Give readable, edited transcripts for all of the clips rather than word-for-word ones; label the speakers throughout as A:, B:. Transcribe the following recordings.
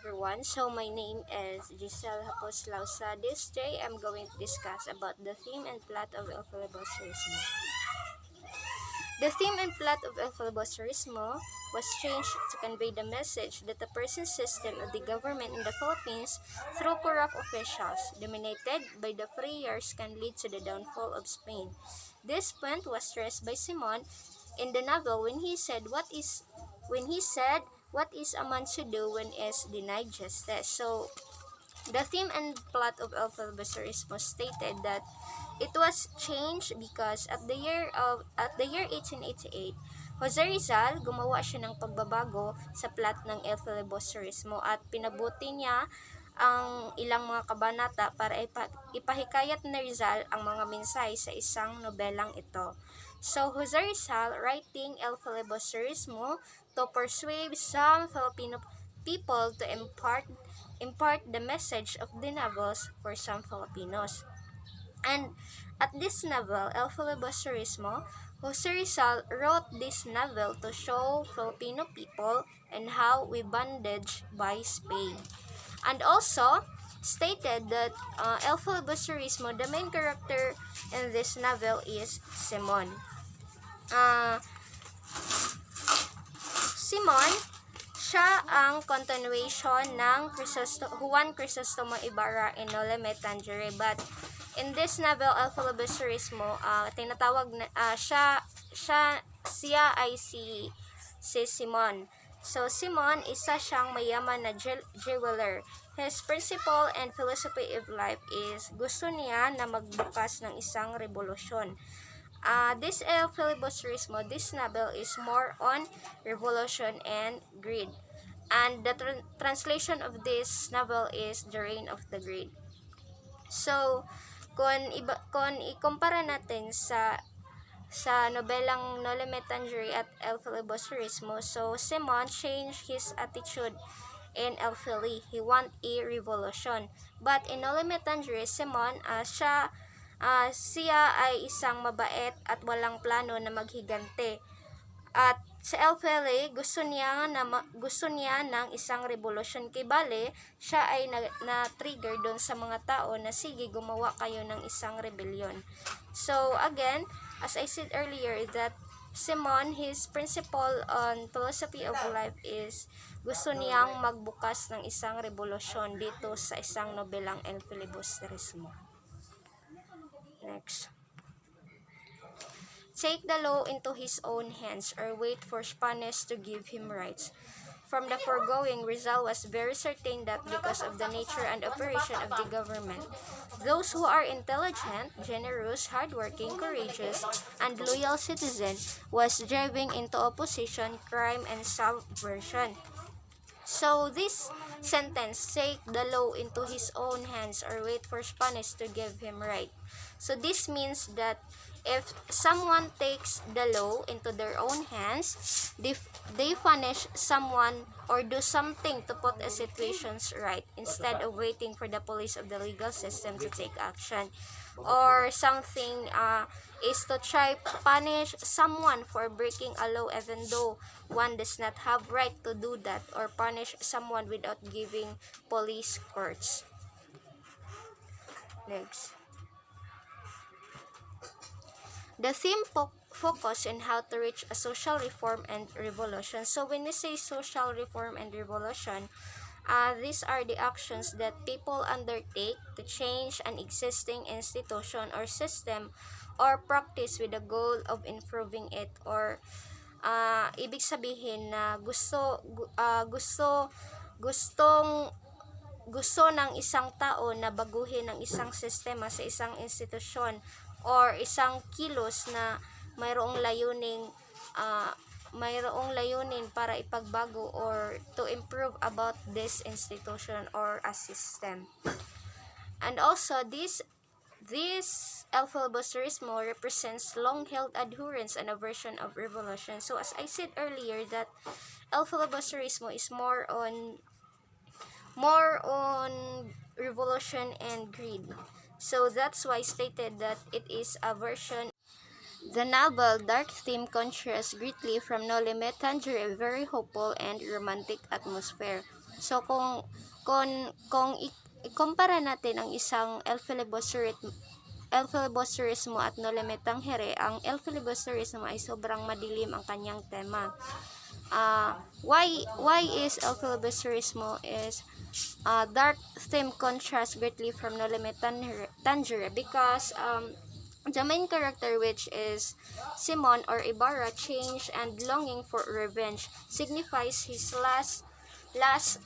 A: everyone. So my name is Giselle Haposlausa. This day I'm going to discuss about the theme and plot of El Filibusterismo. The theme and plot of El Filibusterismo was changed to convey the message that the present system of the government in the Philippines, through corrupt officials dominated by the Friars, can lead to the downfall of Spain. This point was stressed by Simon in the novel when he said, what is a man to do when is denied justice? So the theme and plot of El Filibusterismo stated that it was changed because at the year 1888, Jose Rizal gumawa siya ng pagbabago sa plot ng El Filibusterismo at pinabuti niya ang ilang mga kabanata para ipahikayat ni Rizal ang mga mensahe sa isang nobelang ito. So Jose Rizal, writing El Filibusterismo to persuade some Filipino people to impart the message of the novels for some Filipinos. And at this novel, El Filibusterismo, Jose Rizal wrote this novel to show Filipino people and how we bondage by Spain. And also stated that El Filibusterismo, the main character in this novel is Simon. Simon, siya ang continuation ng Juan Crisostomo Ibarra in Noli Me Tangere, but in this novel, El Filibusterismo, tinatawag na siya ay si Simon. So Simon, isa siyang mayaman na jeweler. His principle and philosophy of life is gusto niya na magbukas ng isang revolusyon. This El Filibusterismo, this novel is more on revolution and greed. And the translation of this novel is The Reign of the Greed. So, kung ikumpara natin sa nobelang Noli Me Tangere at El Filibusterismo, so Simon changed his attitude in El Fili. He want a revolution. But in Noli Me Tangere, Simon, siya ay isang mabait at walang plano na maghigante. At sa El Fili, gusto niya ng isang revolusyon. Kay bale, siya ay na-trigger doon sa mga tao na sige, gumawa kayo ng isang rebellion. So again, as I said earlier, that Simon, his principle on philosophy of life is gusto niyang magbukas ng isang revolusyon dito sa isang nobelang El Filibusterismo. Next. Take the law into his own hands or wait for Spanish to give him rights. From the foregoing, Rizal was very certain that because of the nature and operation of the government, those who are intelligent, generous, hardworking, courageous, and loyal citizens was driving into opposition, crime, and subversion. So this sentence, take the law into his own hands or wait for Spanish to give him right. So this means that if someone takes the law into their own hands, they punish someone or do something to put a situations right instead of waiting for the police of the legal system to take action. Or something is to try to punish someone for breaking a law even though one does not have right to do that, or punish someone without giving police courts. Next. The theme focus on how to reach a social reform and revolution. So when we say social reform and revolution, these are the actions that people undertake to change an existing institution or system or practice with the goal of improving it, or ibig sabihin na gusto ng isang tao na baguhin ang isang sistema sa isang institusyon or isang kilos na mayroong layunin para ipagbago or to improve about this institution or a system. And also this El Filibusterismo represents long-held adherence and aversion of revolution. So as I said earlier, that El Filibusterismo is more on revolution and greed. So that's why I stated that it is a version. The novel dark theme contrasts greatly from Noli Me Tangere, very hopeful and romantic atmosphere. So kung ikumpara natin ang isang El filibusterismo at No Limit Tangere, ang El filibusterismo ay sobrang madilim ang kanyang tema. Why is El filibusterismo is dark theme contrast greatly from No Limit Tangere, because the main character, which is Simon or Ibarra, change and longing for revenge, signifies his last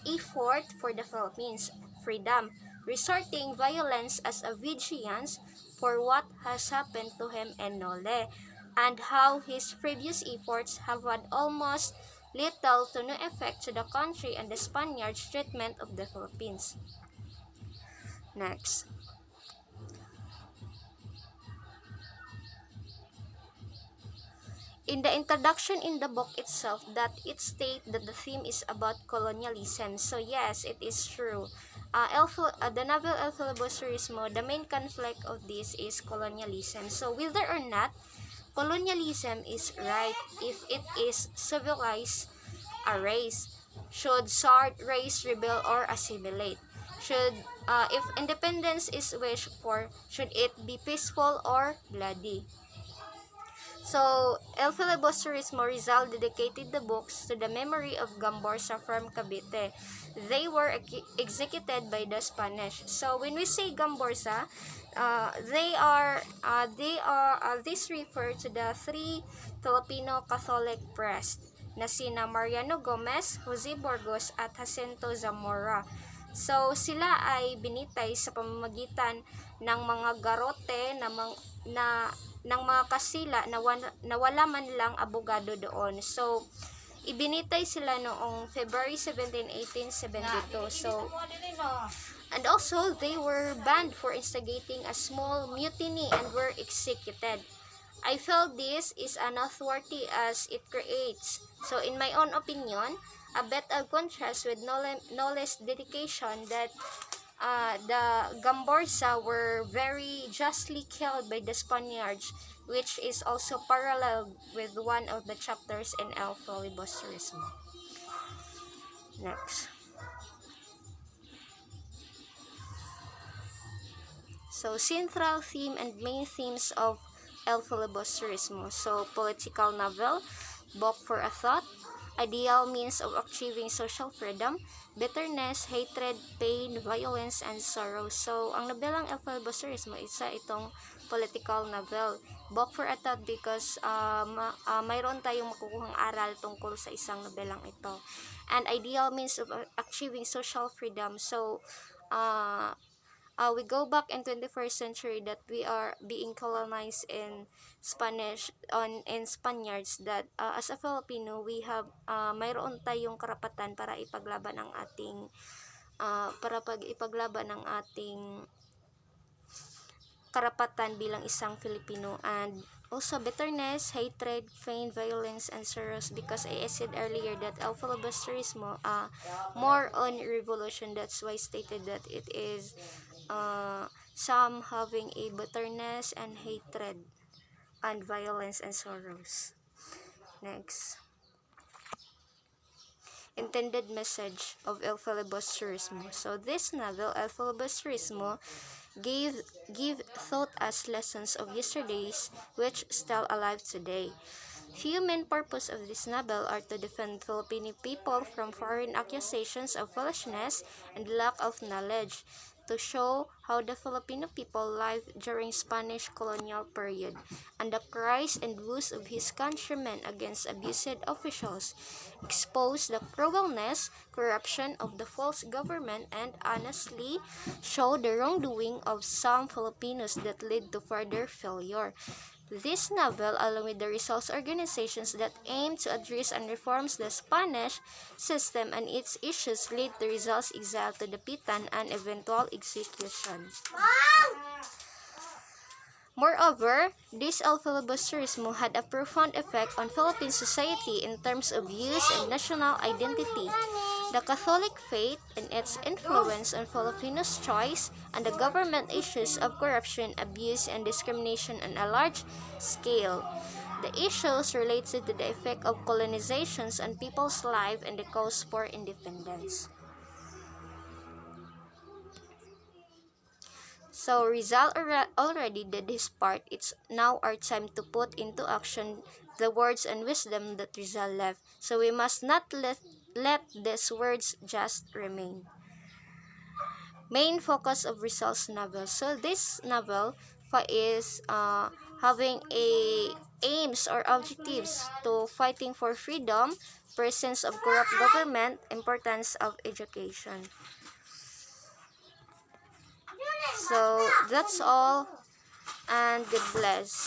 A: effort for the Philippines freedom, resorting violence as a vengeance for what has happened to him and Nole, and how his previous efforts have had almost little to no effect to the country and the Spaniards' treatment of the Philippines. Next. In the introduction in the book itself, that it states that the theme is about colonialism. So yes, it is true. The novel El Filibusterismo, the main conflict of this is colonialism. So whether or not colonialism is right, if it is civilize a race, should start race rebel or assimilate, should if independence is wished for, should it be peaceful or bloody. So, El Filibusterismo Rizal dedicated the books to the memory of Gamborsa from Cavite. They were executed by the Spanish. So, when we say Gamborsa, this refer to the three Filipino Catholic priests na sina Mariano Gomez, Jose Burgos at Jacinto Zamora. So, sila ay binitay sa pamamagitan ng mga garote ng mga kasila na wala man lang abogado doon. So, ibinitay sila noong February 17, 1872. So, and also, they were banned for instigating a small mutiny and were executed. I feel this is unworthy as it creates, so in my own opinion, a bit of contrast with Nole's dedication that the Gamborsa were very justly killed by the Spaniards, which is also parallel with one of the chapters in El Filibusterismo. Next. So, central theme and main themes of El Filibusterismo. So, political novel, book for a thought, ideal means of achieving social freedom, bitterness, hatred, pain, violence, and sorrow. So, ang nobelang El Filibusterismo, isa itong political novel. Book for a thought because mayroon tayong makukuhang aral tungkol sa isang nobelang ito. And ideal means of achieving social freedom. So, we go back in 21st century that we are being colonized in Spaniards, that as a Filipino, we have mayroon tayong karapatan para ipaglaban ang ating karapatan bilang isang Filipino. And also bitterness, hatred, pain, violence, and sorrows, because I said earlier that El Filibusterismo more on revolution. That's why I stated that it is some having a bitterness and hatred and violence and sorrows. Next. Intended message of El Filibusterismo. So this novel, El Filibusterismo, give thought as lessons of yesterday's which still alive today. Few main purpose of this novel are to defend Filipino people from foreign accusations of foolishness and lack of knowledge, to show how the Filipino people lived during Spanish colonial period, and the cries and woes of his countrymen against abusive officials, expose the cruelness, corruption of the false government, and honestly show the wrongdoing of some Filipinos that led to further failure. This novel, along with the results organizations that aim to address and reform the Spanish system and its issues, lead to results exile to the Pitan and eventual execution. Moreover, this El Filibusterismo had a profound effect on Philippine society in terms of views and national identity. The Catholic faith and its influence on Filipinos' choice and the government issues of corruption, abuse, and discrimination on a large scale. The issues related to the effect of colonizations on people's life and the cause for independence. So Rizal already did his part. It's now our time to put into action the words and wisdom that Rizal left. So we must not let these words just remain. Main focus of Rizal's novel. So this novel is having a aims or objectives to fighting for freedom, presence of corrupt government, importance of education. So that's all, and God bless.